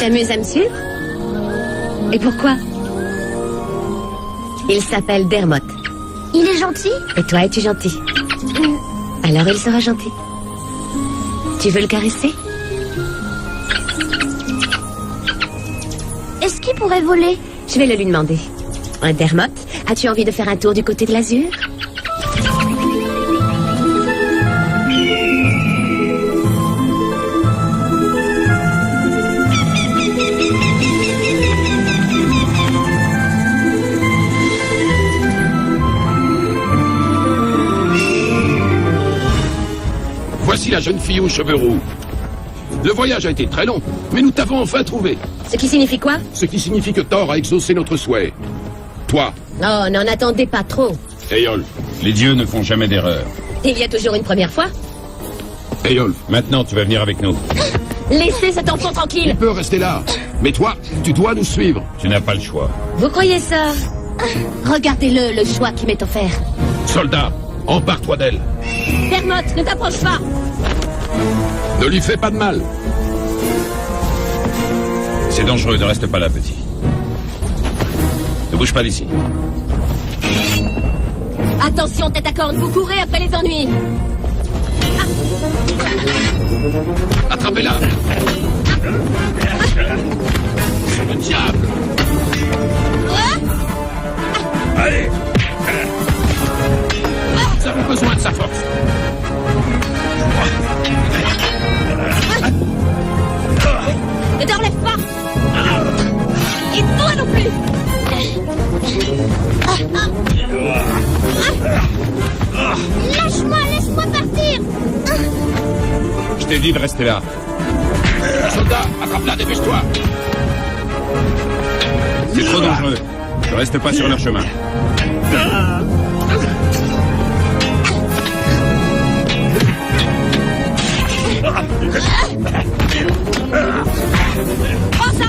t'amuses à me suivre? Et pourquoi? Il s'appelle Dermot. Il est gentil? Et toi, es-tu gentil? Alors il sera gentil. Tu veux le caresser? Est-ce qu'il pourrait voler? Je vais le lui demander. Dermot, as-tu envie de faire un tour du côté de l'azur? Voici la jeune fille aux cheveux roux. Le voyage a été très long, mais nous t'avons enfin trouvé. Ce qui signifie quoi? Ce qui signifie que Thor a exaucé notre souhait. Toi. Oh, n'en attendez pas trop. Eyolf. Les dieux ne font jamais d'erreur. Il y a toujours une première fois. Eyolf. Maintenant, tu vas venir avec nous. Laissez cet enfant tranquille. Il peut rester là. Mais toi, tu dois nous suivre. Tu n'as pas le choix. Vous croyez ça? Regardez-le, le choix qui m'est offert. Soldat, empare-toi d'elle. Dermot, ne t'approche pas. Ne lui fais pas de mal. C'est dangereux, ne reste pas là, petit. Ne bouge pas d'ici. Attention, tête à corne, vous courez après les ennuis. Attrapez-la. Le diable. Allez. Nous avons besoin de sa force. Ne te relève pas. Et toi non plus. Lâche-moi, laisse-moi partir. Je t'ai dit de rester là. Soldat, attrape-la, dépêche-toi. C'est trop dangereux. Ne reste pas sur leur chemin. Prends ça.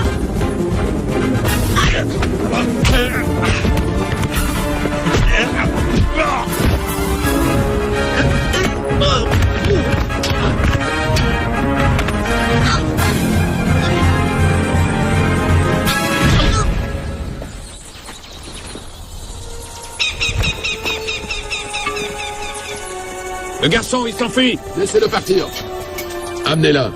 Le garçon, il s'enfuit. Laissez-le partir. Amenez-la.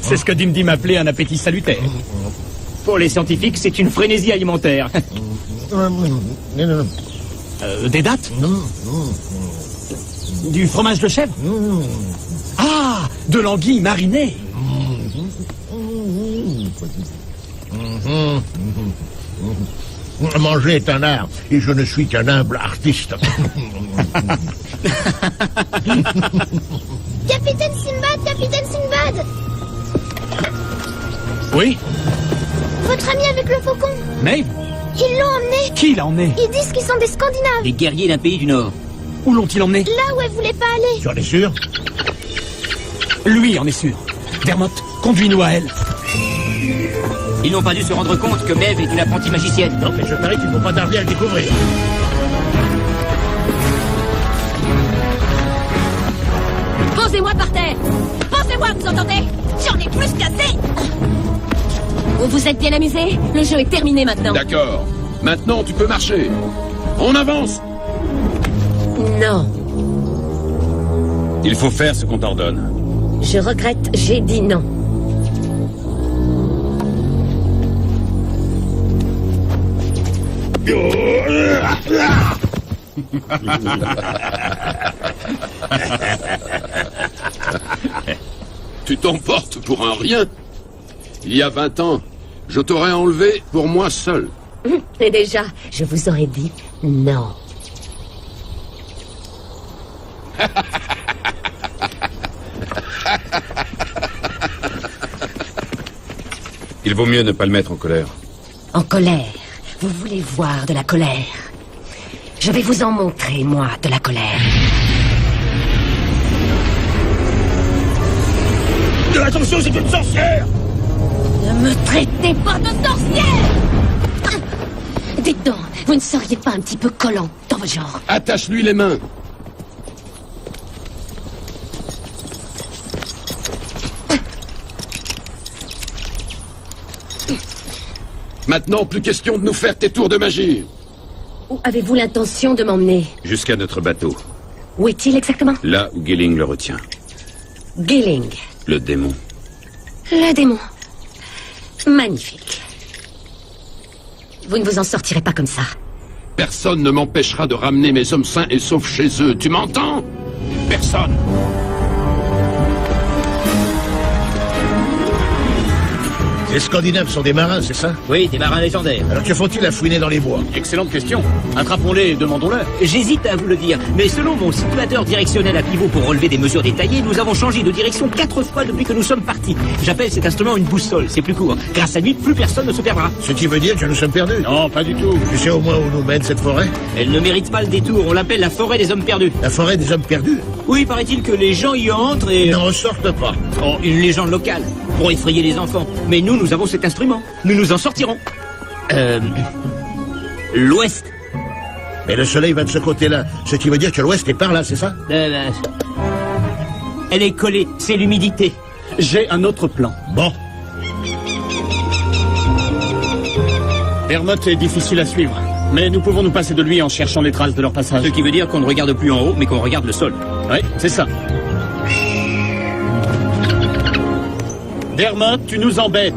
C'est ce que Dim Dim appelait un appétit salutaire. Pour les scientifiques, c'est une frénésie alimentaire. Des dattes? Du fromage de chèvre? Ah, de l'anguille marinée. Manger est un art, et je ne suis qu'un humble artiste. Capitaine Sinbad, Capitaine Sinbad. Oui? Votre ami avec le faucon. Maeve? Ils l'ont emmené. Qui l'a emmené? Ils disent qu'ils sont des Scandinaves. Des guerriers d'un pays du Nord. Où l'ont-ils emmené? Là où elle voulait pas aller. Tu en es sûr? Lui en est sûr. Dermot, conduis-nous à elle. Ils n'ont pas dû se rendre compte que Maeve est une apprentie magicienne. Non, mais je parie qu'ils ne vont pas tarder à le découvrir. Posez-moi par terre. Posez-moi, vous entendez? J'en ai plus qu'assez. Vous vous êtes bien amusés? Le jeu est terminé maintenant. D'accord. Maintenant, tu peux marcher. On avance. Non. Il faut faire ce qu'on t'ordonne. Je regrette, j'ai dit non. Tu t'emportes pour un rien. Il y a 20 ans, je t'aurais enlevé pour moi seul. Et déjà, je vous aurais dit non. Il vaut mieux ne pas le mettre en colère. En colère. Vous voulez voir de la colère? Je vais vous en montrer, moi, de la colère. Attention, c'est une sorcière! Ne me traitez pas de sorcière! Dites donc, vous ne seriez pas un petit peu collant dans votre genre? Attache-lui les mains. Maintenant, plus question de nous faire tes tours de magie. Où avez-vous l'intention de m'emmener? Jusqu'à notre bateau. Où est-il exactement? Là où Gelling le retient. Gelling. Le démon. Le démon. Magnifique. Vous ne vous en sortirez pas comme ça. Personne ne m'empêchera de ramener mes hommes sains et saufs chez eux. Tu m'entends? Personne. Les Scandinaves sont des marins, c'est ça? Oui, des marins légendaires. Alors que font-ils à fouiner dans les bois? Excellente question. Attrapons-les et demandons-leur. J'hésite à vous le dire, mais selon mon situateur directionnel à pivot pour relever des mesures détaillées, nous avons changé de direction 4 fois depuis que nous sommes partis. J'appelle cet instrument une boussole, c'est plus court. Grâce à lui, plus personne ne se perdra. Ce qui veut dire que nous sommes perdus. Non, pas du tout. Tu sais au moins où nous mène cette forêt? Elle ne mérite pas le détour, on l'appelle la forêt des hommes perdus. La forêt des hommes perdus? Oui, paraît-il que les gens y entrent et... Ils n'en ressortent pas. Oh, une légende locale, pour effrayer les enfants. Mais nous avons cet instrument. Nous nous en sortirons. L'ouest. Mais le soleil va de ce côté-là. Ce qui veut dire que l'ouest est par là, c'est ça? Elle est collée, c'est l'humidité. J'ai un autre plan. Bon. Dermot est difficile à suivre, mais nous pouvons nous passer de lui en cherchant les traces de leur passage. Ce qui veut dire qu'on ne regarde plus en haut, mais qu'on regarde le sol. Oui, c'est ça. Dermot, tu nous embêtes.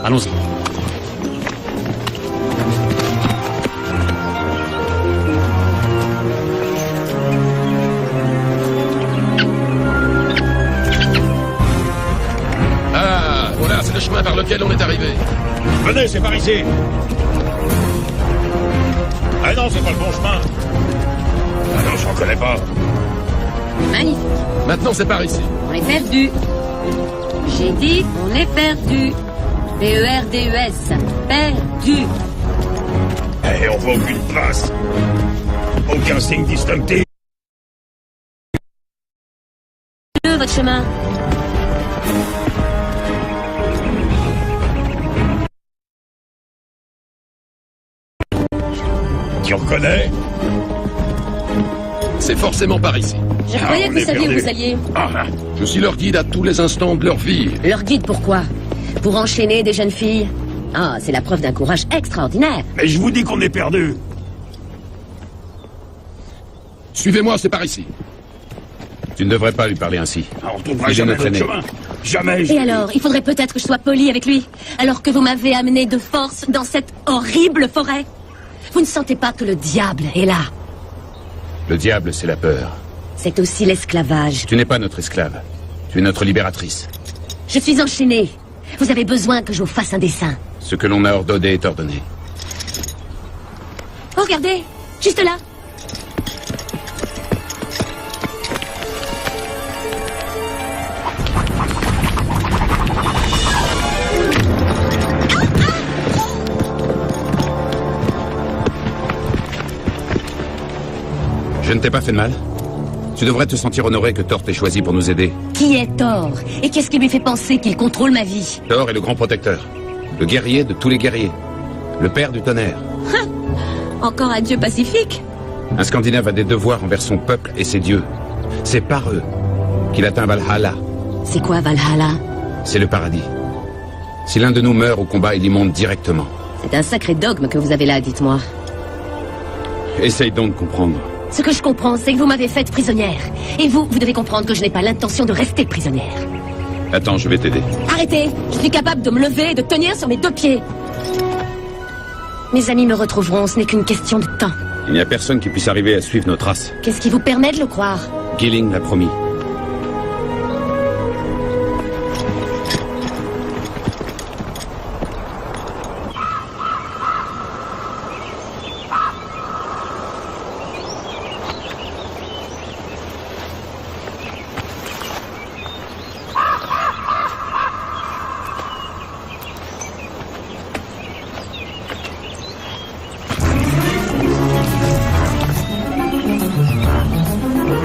Allons-y. Ah, voilà, c'est le chemin par lequel on est arrivé. Venez, c'est par ici. Ah non, c'est pas le bon chemin. Ah non, je reconnais pas. Magnifique. Maintenant, c'est par ici. On est perdu. J'ai dit, on est perdu. P-E-R-D-E-S. Perdu. Eh, on voit aucune trace. Aucun signe distinctif. Votre chemin. Tu reconnais? C'est forcément par ici. Je croyais que vous saviez où vous alliez. Je suis leur guide à tous les instants de leur vie. Leur guide, pourquoi? Pour enchaîner des jeunes filles? Ah, c'est la preuve d'un courage extraordinaire. Mais je vous dis qu'on est perdu. Suivez-moi, c'est par ici. Tu ne devrais pas lui parler ainsi. On retrouvera Il est jamais notre notre aîné. chemin. Jamais. Et alors, il faudrait peut-être que je sois polie avec lui, alors que vous m'avez amené de force dans cette horrible forêt. Vous ne sentez pas que le diable est là? Le diable, c'est la peur. C'est aussi l'esclavage. Tu n'es pas notre esclave. Tu es notre libératrice. Je suis enchaînée. Vous avez besoin que je vous fasse un dessin. Ce que l'on a ordonné est ordonné. Oh, regardez, juste là. Je ne t'ai pas fait de mal. Tu devrais te sentir honoré que Thor t'ait choisi pour nous aider. Qui est Thor? Et qu'est-ce qui lui fait penser qu'il contrôle ma vie? Thor est le grand protecteur. Le guerrier de tous les guerriers. Le père du tonnerre. Encore un dieu pacifique? Un Scandinave a des devoirs envers son peuple et ses dieux. C'est par eux qu'il atteint Valhalla. C'est quoi Valhalla? C'est le paradis. Si l'un de nous meurt au combat, il y monte directement. C'est un sacré dogme que vous avez là, dites-moi. Essaye donc de comprendre. Ce que je comprends, c'est que vous m'avez faite prisonnière. Et vous devez comprendre que je n'ai pas l'intention de rester prisonnière. Attends, je vais t'aider. Arrêtez! Je suis capable de me lever et de tenir sur mes 2 pieds. Mes amis me retrouveront, ce n'est qu'une question de temps. Il n'y a personne qui puisse arriver à suivre nos traces. Qu'est-ce qui vous permet de le croire? Gilling l'a promis.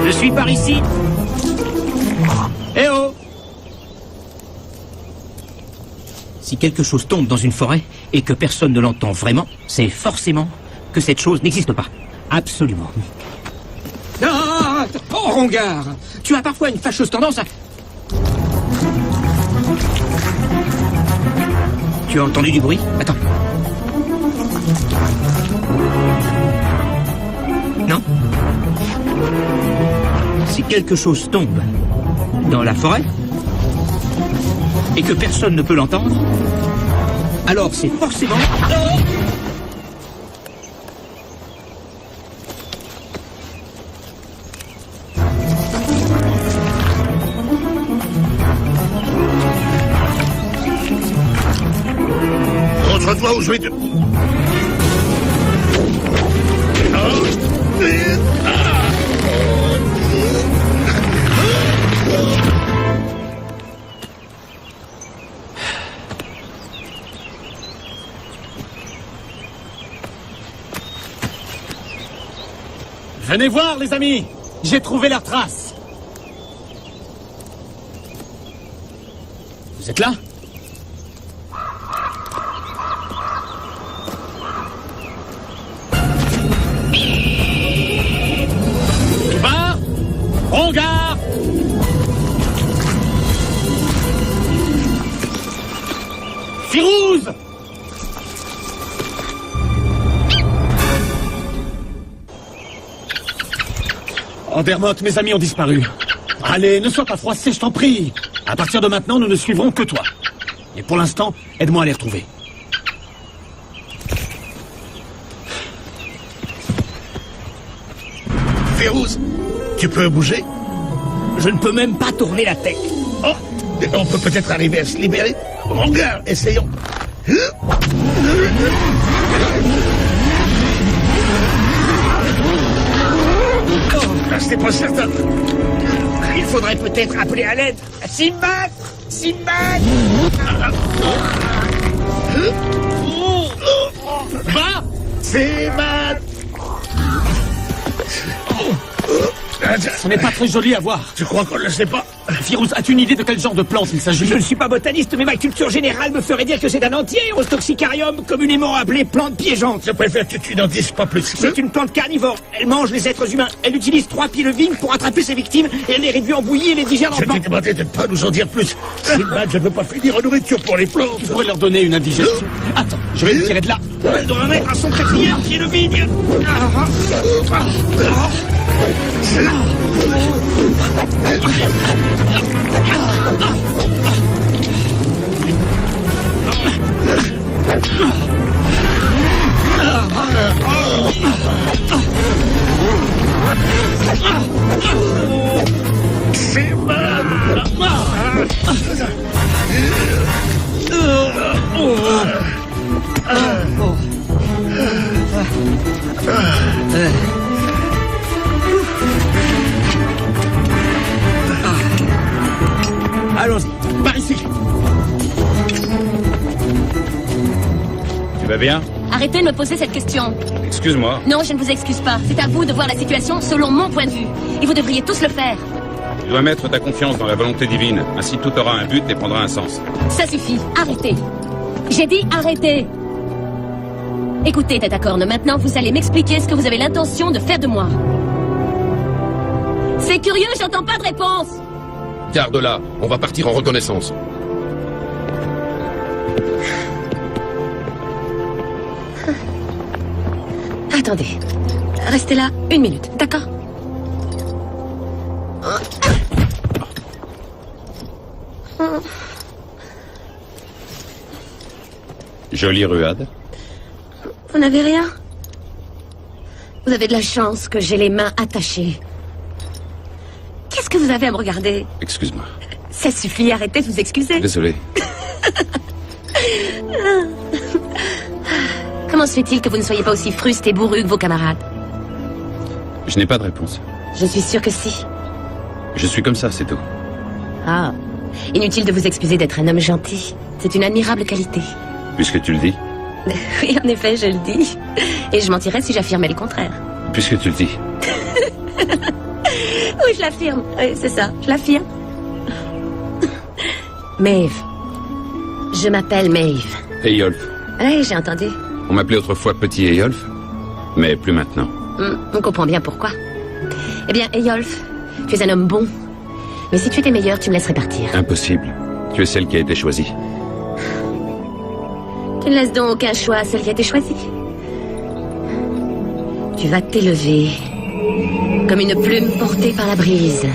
Je suis par ici. Eh oh! Si quelque chose tombe dans une forêt et que personne ne l'entend vraiment, c'est forcément que cette chose n'existe pas. Absolument. Ah! Oh, Rongar! Tu as parfois une fâcheuse tendance à... Tu as entendu du bruit? Attends. Non? Si quelque chose tombe dans la forêt et que personne ne peut l'entendre, alors c'est forcément... Montre-toi où je vais te... Venez voir, les amis! J'ai trouvé leurs traces! Vous êtes là? Tuba! Rongar! Firouz! Andermott, mes amis ont disparu. Allez, ne sois pas froissé, je t'en prie. À partir de maintenant, nous ne suivrons que toi. Et pour l'instant, aide-moi à les retrouver. Férouz, tu peux bouger? Je ne peux même pas tourner la tête. Oh, on peut peut-être arriver à se libérer. Regarde, essayons. C'est pas certain. Il faudrait peut-être appeler à l'aide. Simbad! Simbad! Va! Simbad! Ce n'est pas très joli à voir. Tu crois qu'on ne le sait pas? Firouz, as-tu une idée de quel genre de plante il s'agit? Je ne suis pas botaniste, mais ma culture générale me ferait dire que c'est un anti-Aerostoxicarium, communément appelé plante piégeante. Je préfère que tu n'en dises pas plus. C'est une plante carnivore. Elle mange les êtres humains. Elle utilise 3 pieds de vigne pour attraper ses victimes et elle les réduit en bouillie et les digère dans Je le t'ai pain. demandé de ne pas nous en dire plus. Simbad, je ne veux pas finir en nourriture pour les plantes. Tu pourrais leur donner une indigestion. Attends, je vais les tirer de là. Elle doit mettre à son 4e pied de vigne. Allons-y, par ici. Tu vas bien? Arrêtez de me poser cette question. Excuse-moi. Non, je ne vous excuse pas. C'est à vous de voir la situation selon mon point de vue. Et vous devriez tous le faire. Tu dois mettre ta confiance dans la volonté divine. Ainsi tout aura un but et prendra un sens. Ça suffit. Arrêtez. J'ai dit arrêtez. Écoutez, Tête à Corne, maintenant vous allez m'expliquer ce que vous avez l'intention de faire de moi. C'est curieux, j'entends pas de réponse. Garde-la, on va partir en reconnaissance. Attendez. Restez là 1 minute, d'accord? Jolie ruade. Vous Vous n'avez rien? Vous avez de la chance que j'ai les mains attachées. Qu'est-ce que vous avez à me regarder? Excuse-moi. Ça suffit, arrêtez de vous excuser. Désolé. Comment se fait-il que vous ne soyez pas aussi fruste et bourru que vos camarades? Je n'ai pas de réponse. Je suis sûre que si. Je suis comme ça, c'est tout. Ah, inutile de vous excuser d'être un homme gentil. C'est une admirable qualité. Puisque tu le dis. Oui, en effet, je le dis. Et je mentirais si j'affirmais le contraire. Puisque tu le dis. Oui, je l'affirme. Oui, c'est ça, je l'affirme. Maeve. Je m'appelle Maeve. Eyolf. Oui, j'ai entendu. On m'appelait autrefois Petit Eyolf, mais plus maintenant. On comprend bien pourquoi. Eh bien, Eyolf, tu es un homme bon. Mais si tu étais meilleur, tu me laisserais partir. Impossible. Tu es celle qui a été choisie. Tu ne laisses donc aucun choix à celle qui a été choisie. Tu vas t'élever comme une plume portée par la brise.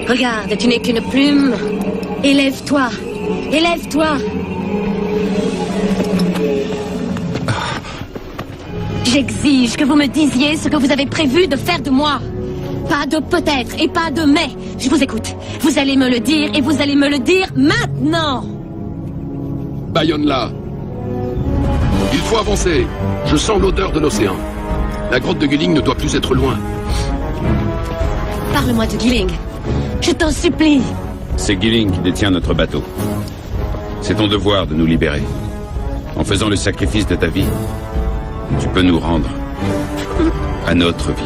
Regarde, tu n'es qu'une plume. Élève-toi. Élève-toi. J'exige que vous me disiez ce que vous avez prévu de faire de moi. Pas de peut-être et pas de mais. Je vous écoute. Vous allez me le dire et vous allez me le dire maintenant. Bayonne-là. Il faut avancer. Je sens l'odeur de l'océan. La grotte de Gilling ne doit plus être loin. Parle-moi de Gilling. Je t'en supplie. C'est Gilling qui détient notre bateau. C'est ton devoir de nous libérer. En faisant le sacrifice de ta vie, tu peux nous rendre à notre vie.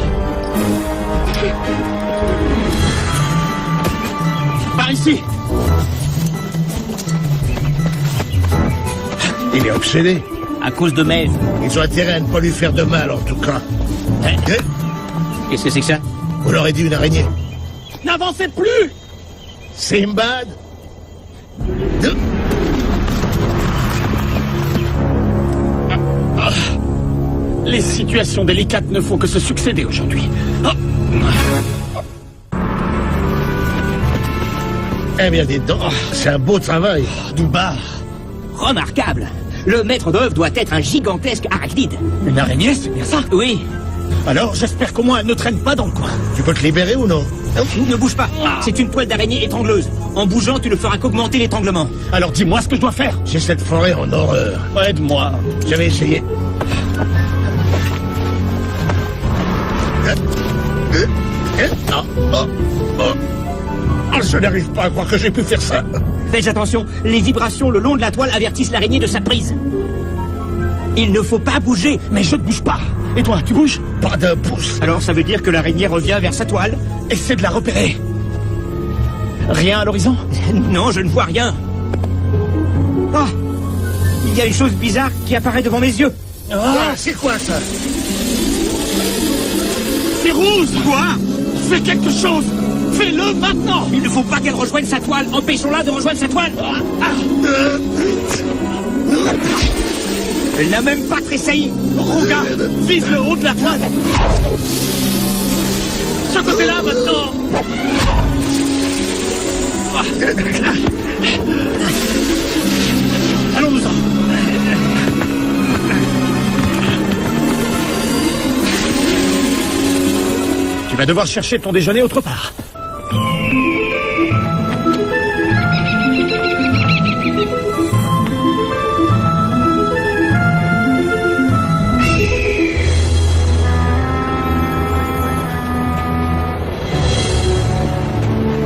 Par ici! Il est obsédé. À cause de Maeve. Ils ont intérêt à ne pas lui faire de mal, en tout cas. Qu'est-ce que c'est que ça? On aurait dit une araignée. N'avancez plus! Simbad. Les situations délicates ne font que se succéder aujourd'hui. Eh bien, dites donc, c'est un beau travail. Dubar. Remarquable. Le maître d'œuvre doit être un gigantesque arachnide. Une araignée, c'est bien ça? Oui. Alors, j'espère qu'au moins elle ne traîne pas dans le coin. Tu peux te libérer ou non? Ne bouge pas. C'est une toile d'araignée étrangleuse. En bougeant, tu ne feras qu'augmenter l'étranglement. Alors dis-moi ce que je dois faire. J'ai cette forêt en horreur. Aide-moi. Je vais essayer. Je n'arrive pas à croire que j'ai pu faire ça. Fais attention, les vibrations le long de la toile avertissent l'araignée de sa prise. Il ne faut pas bouger. Mais je ne bouge pas. Et toi, tu bouges? Pas d'un pouce. Alors ça veut dire que l'araignée revient vers sa toile? Essaie de la repérer. Rien à l'horizon? Non, je ne vois rien. Ah! Il y a une chose bizarre qui apparaît devant mes yeux. Ah, c'est quoi ça? C'est Rouge! Quoi? Fais quelque chose! Fais-le maintenant! Il ne faut pas qu'elle rejoigne sa toile. Empêchons-la de rejoindre sa toile. Elle n'a même pas tressailli. Rouga, vise le haut de la toile. Ce côté-là maintenant. Allons-nous-en. Tu vas devoir chercher ton déjeuner autre part.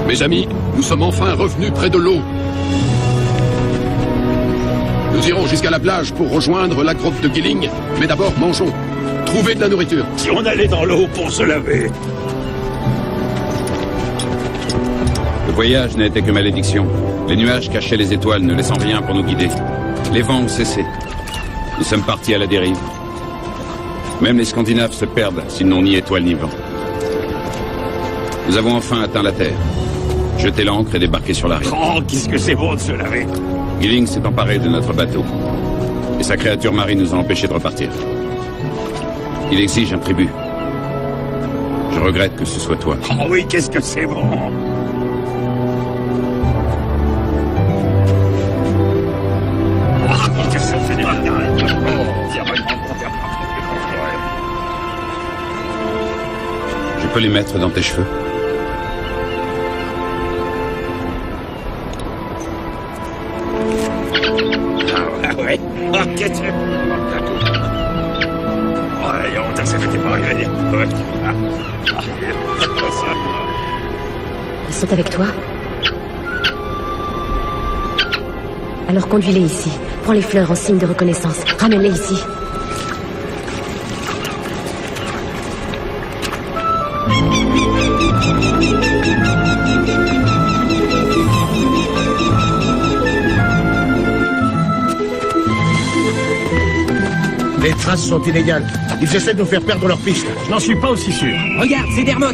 Mes amis, nous sommes enfin revenus près de l'eau. Nous irons jusqu'à la plage pour rejoindre la grotte de Gilling. Mais d'abord, mangeons. Trouvez de la nourriture. Si on allait dans l'eau pour se laver. Le voyage n'a été que malédiction. Les nuages cachaient les étoiles, ne laissant rien pour nous guider. Les vents ont cessé. Nous sommes partis à la dérive. Même les Scandinaves se perdent s'ils n'ont ni étoile ni vent. Nous avons enfin atteint la terre. Jeté l'ancre et débarqué sur la rive. Oh, qu'est-ce que c'est bon de se laver. Gilling s'est emparé de notre bateau. Et sa créature marine nous a empêchés de repartir. Il exige un tribut. Je regrette que ce soit toi. Oh oui, qu'est-ce que c'est bon. peux les mettre dans tes cheveux. Ah ouais. Ok. Ouais, honte, ça fait pas arriver. Ouais. Ils sont avec toi? Alors conduis-les ici. Prends les fleurs en signe de reconnaissance. Ramène-les ici. Les traces sont inégales. Ils essaient de nous faire perdre leur piste. Je n'en suis pas aussi sûr. Regarde, c'est Dermot.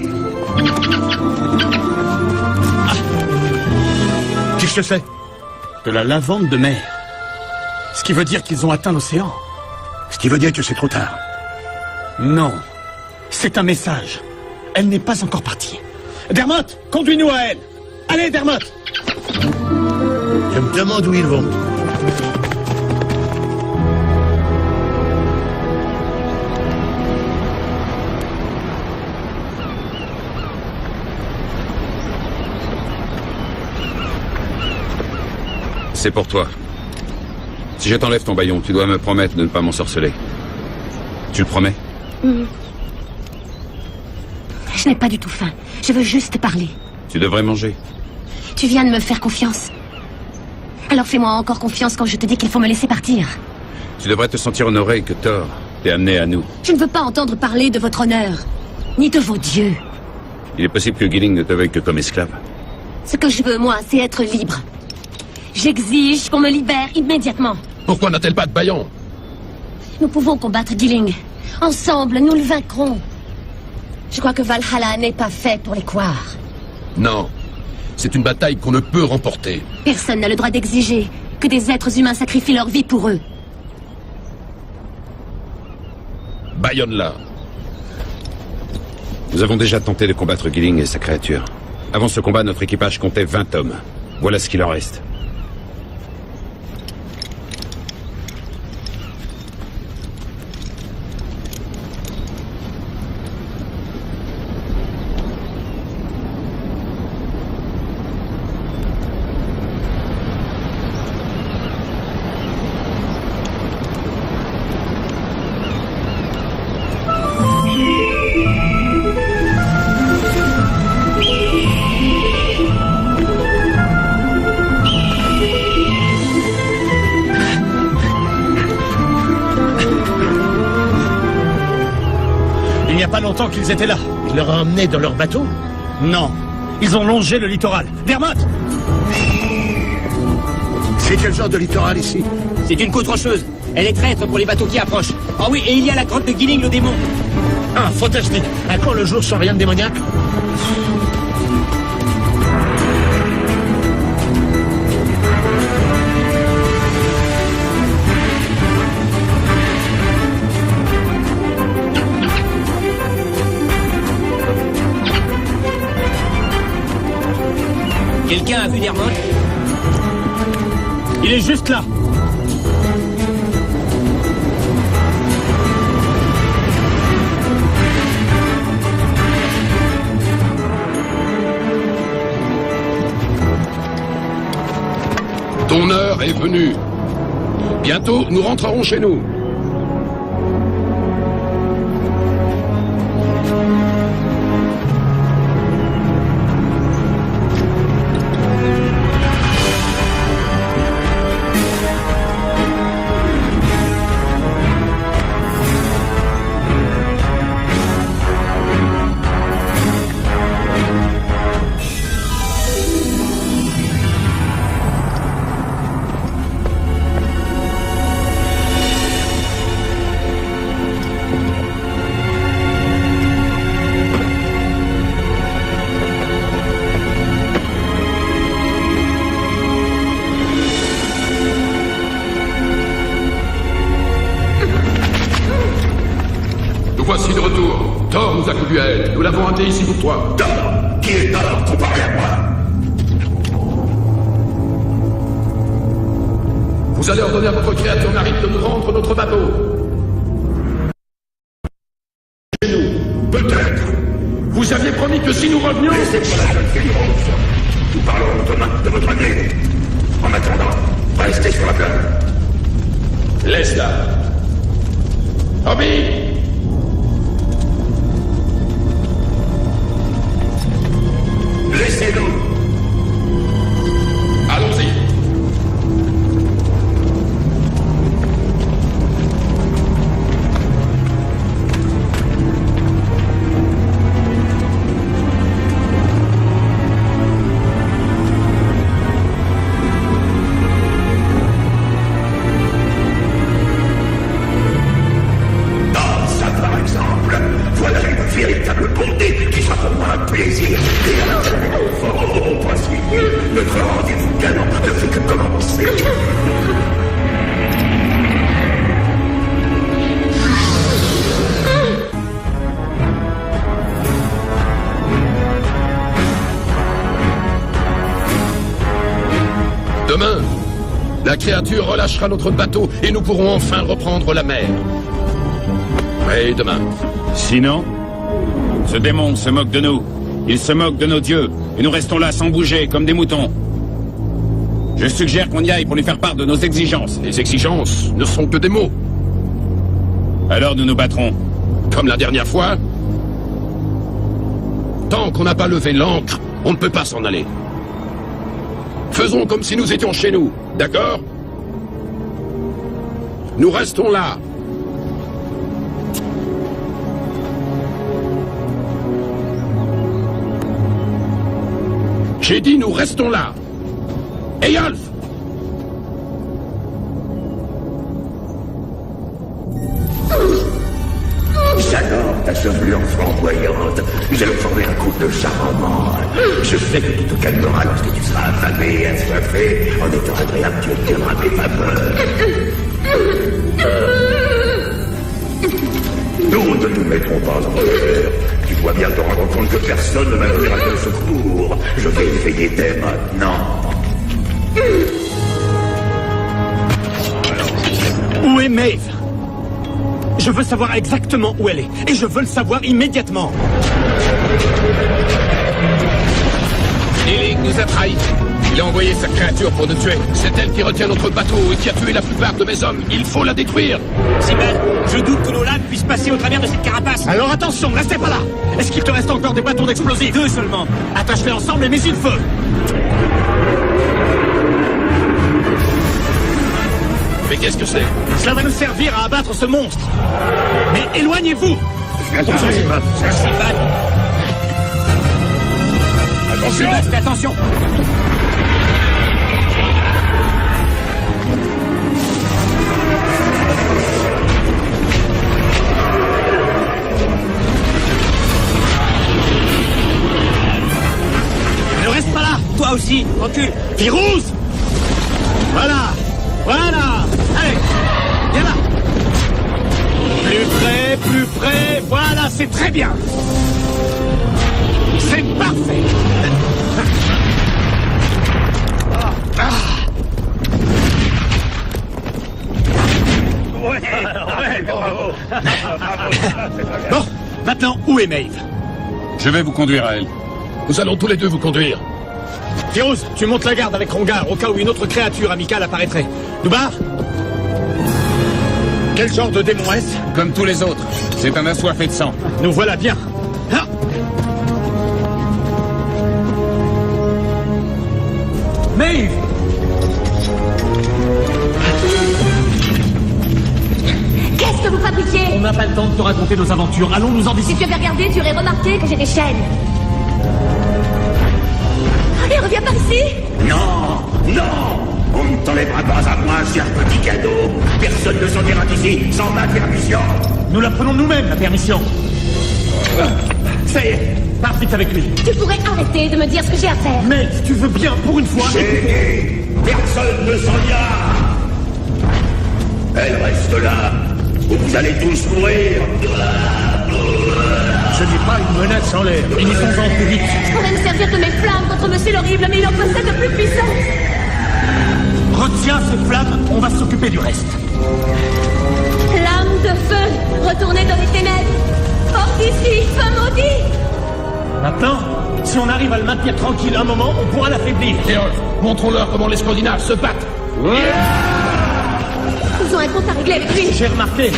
Qu'est-ce que c'est? De la lavande de mer. Ce qui veut dire qu'ils ont atteint l'océan. Ce qui veut dire que c'est trop tard. Non. C'est un message. Elle n'est pas encore partie. Dermot, conduis-nous à elle. Allez, Dermot. Je me demande où ils vont. C'est pour toi. Si je t'enlève ton bâillon, tu dois me promettre de ne pas m'ensorceler. Tu le promets? Je n'ai pas du tout faim. Je veux juste parler. Tu devrais manger. Tu viens de me faire confiance. Alors fais-moi encore confiance quand je te dis qu'il faut me laisser partir. Tu devrais te sentir honoré que Thor t'ait amené à nous. Je ne veux pas entendre parler de votre honneur, ni de vos dieux. Il est possible que Gilling ne te veuille que comme esclave. Ce que je veux, moi, c'est être libre. J'exige qu'on me libère immédiatement. Pourquoi n'a-t-elle pas de bâillon? Nous pouvons combattre Gilling. Ensemble, nous le vaincrons. Je crois que Valhalla n'est pas fait pour les couards. Non. C'est une bataille qu'on ne peut remporter. Personne n'a le droit d'exiger que des êtres humains sacrifient leur vie pour eux. Bayonne-la. Nous avons déjà tenté de combattre Gilling et sa créature. Avant ce combat, notre équipage comptait 20 hommes. Voilà ce qu'il en reste. Il n'y a pas longtemps qu'ils étaient là. Ils leur ont emmené dans leur bateau? Non. Ils ont longé le littoral. Dermot! C'est quel genre de littoral ici? C'est une côte rocheuse. Elle est traître pour les bateaux qui approchent. Oh oui, et il y a la grotte de Gilling le démon. Ah, fantastique. À quand le jour sans rien de démoniaque? Quelqu'un a vu Dermot? Il est juste là. Ton heure est venue. Bientôt, nous rentrerons chez nous. Voici de retour. Thor nous a couru à elle. Nous l'avons amené ici pour toi. Thor? Qui est Thor comparé à moi? Vous allez ordonner à votre créature marine de nous rendre notre bateau. Peut-être. Vous Vous aviez promis que si nous revenions... C'est pas la jeune fille rouge. Nous parlerons demain de votre année. En attendant, restez sur la plage. Laisse-la. Robbie! Laissez-nous. Allons-y. Demain, la créature relâchera notre bateau et nous pourrons enfin reprendre la mer. Oui, demain. Sinon, ce démon se moque de nous. Il se moque de nos dieux. Et nous restons là sans bouger, comme des moutons. Je suggère qu'on y aille pour lui faire part de nos exigences. Les exigences ne sont que des mots. Alors nous nous battrons. Comme la dernière fois. Tant qu'on n'a pas levé l'ancre, on ne peut pas s'en aller. Faisons comme si nous étions chez nous, d'accord? Nous restons là. J'ai dit nous restons là. Eyalf! J'adore ta chevelure flamboyante. Nous allons former un couple charmant. Je sais que tu te calmeras lorsque tu seras affamé et assoiffé. En étant agréable, tu obtiendras mes faveurs. Nous ne nous mettrons pas en colère. Tu dois bien te rendre compte que personne ne va venir à ton secours. Je vais veiller dès maintenant. Où est Maeve? Je veux savoir exactement où elle est. Et je veux le savoir immédiatement. Ealing nous a trahis. Il a envoyé sa créature pour nous tuer. C'est elle qui retient notre bateau et qui a tué la plupart de mes hommes. Il faut la détruire. Simmel, je doute que nos lames puissent passer au travers de cette carapace. Alors attention, restez pas là. Est-ce qu'il te reste encore des bâtons d'explosifs? 2 seulement. Attache-les ensemble et mets-y le feu. Mais qu'est-ce que c'est? Cela va nous servir à abattre ce monstre. Mais éloignez-vous. Attention, Simmel. attention. Faites attention. Ne reste pas là. Toi aussi, recule. Firouz. Voilà. Voilà. Allez. Viens là. Plus près. Voilà, c'est très bien. C'est parfait. Bravo. Bon, maintenant, où est Maeve? Je vais vous conduire à elle. Nous allons tous les deux vous conduire. Firouz, tu montes la garde avec Rongar au cas où une autre créature amicale apparaîtrait. Noubar? Quel genre de démon est-ce? Comme tous les autres. C'est un assoiffé de sang. Nous voilà bien. Ah. Maeve! Qu'est-ce que vous fabriquez? On n'a pas le temps de te raconter nos aventures. Allons nous en Si d'ici. tu avais regardé, tu aurais remarqué que j'ai des chaînes. Allez, reviens par ici. Non, non. On ne t'enlèvera pas à moi, cher petit cadeau. Personne ne s'en ira d'ici sans ma permission. Nous la prenons nous-mêmes, la permission. Ça y est, pars vite avec lui. Tu pourrais arrêter de me dire ce que j'ai à faire. Mais si tu veux bien, pour une fois... J'ai dit, personne ne s'en ira. Elle reste là, ou vous allez tous mourir. Ce n'est pas une menace en l'air. Finissons-en plus vite. Je pourrais me servir de mes flammes contre Monsieur l'Horrible, mais il en possède de plus puissantes. Retiens ces flammes, on va s'occuper du reste. Flamme de feu, retournez dans les ténèbres. Hors d'ici, feu maudit. Maintenant, si on arrive à le maintenir tranquille un moment, on pourra l'affaiblir. Théolf, montrons-leur comment les Scandinaves se battent. Ils ont un compte à régler avec lui. J'ai remarqué.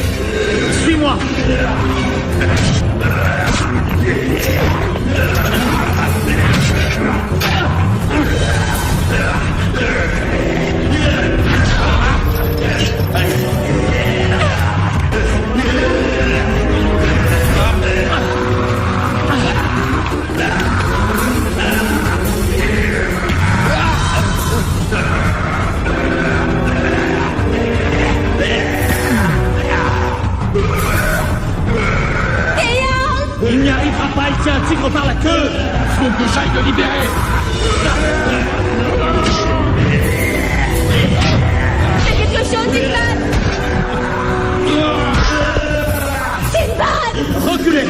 Suis-moi. Il n'y arrivera pas, il tient un tigre par la queue. Faut que j'aille le libérer. Fais quelque chose, Sinbad! Sinbad! Reculez.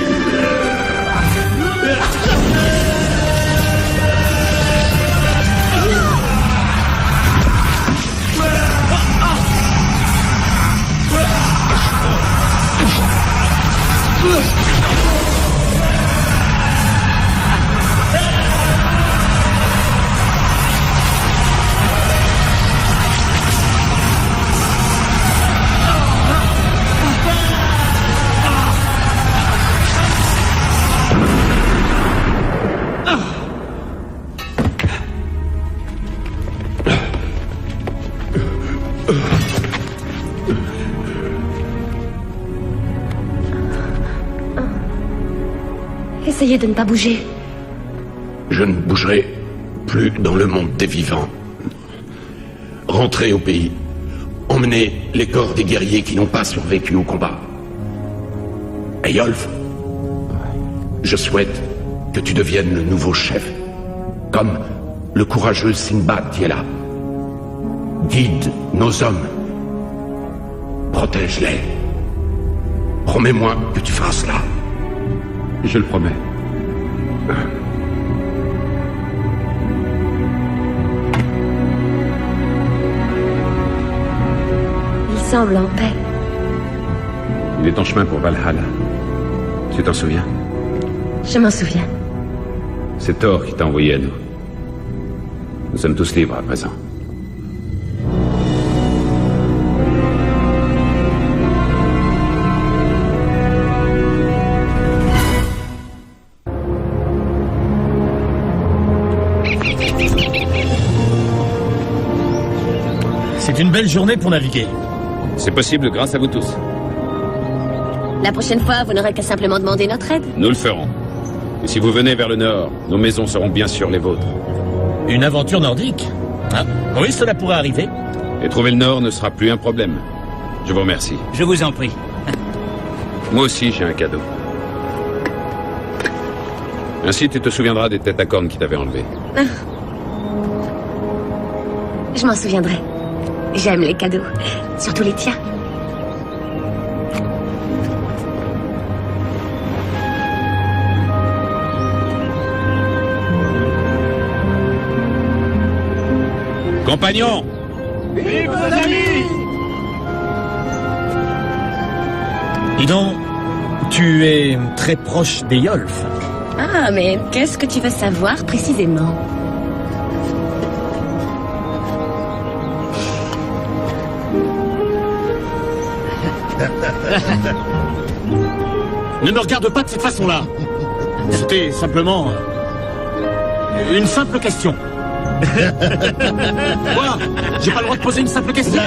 Essayez de ne pas bouger. Je ne bougerai plus dans le monde des vivants. Rentrez au pays. Emmenez les corps des guerriers qui n'ont pas survécu au combat. Eyolf, je souhaite que tu deviennes le nouveau chef, comme le courageux Sinbad qui est là. Guide nos hommes. Protège-les. Promets-moi que tu feras cela. Je le promets. Il semble en paix. Il est en chemin pour Valhalla. Tu t'en souviens? Je m'en souviens. C'est Thor qui t'a envoyé à nous. Nous sommes tous libres à présent. C'est une belle journée pour naviguer. C'est possible grâce à vous tous. La prochaine fois, vous n'aurez qu'à simplement demander notre aide. Nous le ferons. Et si vous venez vers le nord, nos maisons seront bien sûr les vôtres. Une aventure nordique? Ah, oui, cela pourrait arriver. Et trouver le nord ne sera plus un problème. Je vous remercie. Je vous en prie. Moi aussi, j'ai un cadeau. Ainsi, tu te souviendras des têtes à cornes qui t'avaient enlevé. Je m'en souviendrai. J'aime les cadeaux. Surtout les tiens. Compagnons! Vive nos amis! Dis donc, tu es très proche d'Eyolf. Ah, mais qu'est-ce que tu veux savoir précisément? Ne me regarde pas de cette façon-là. C'était simplement une simple question. Quoi? J'ai pas le droit de poser une simple question?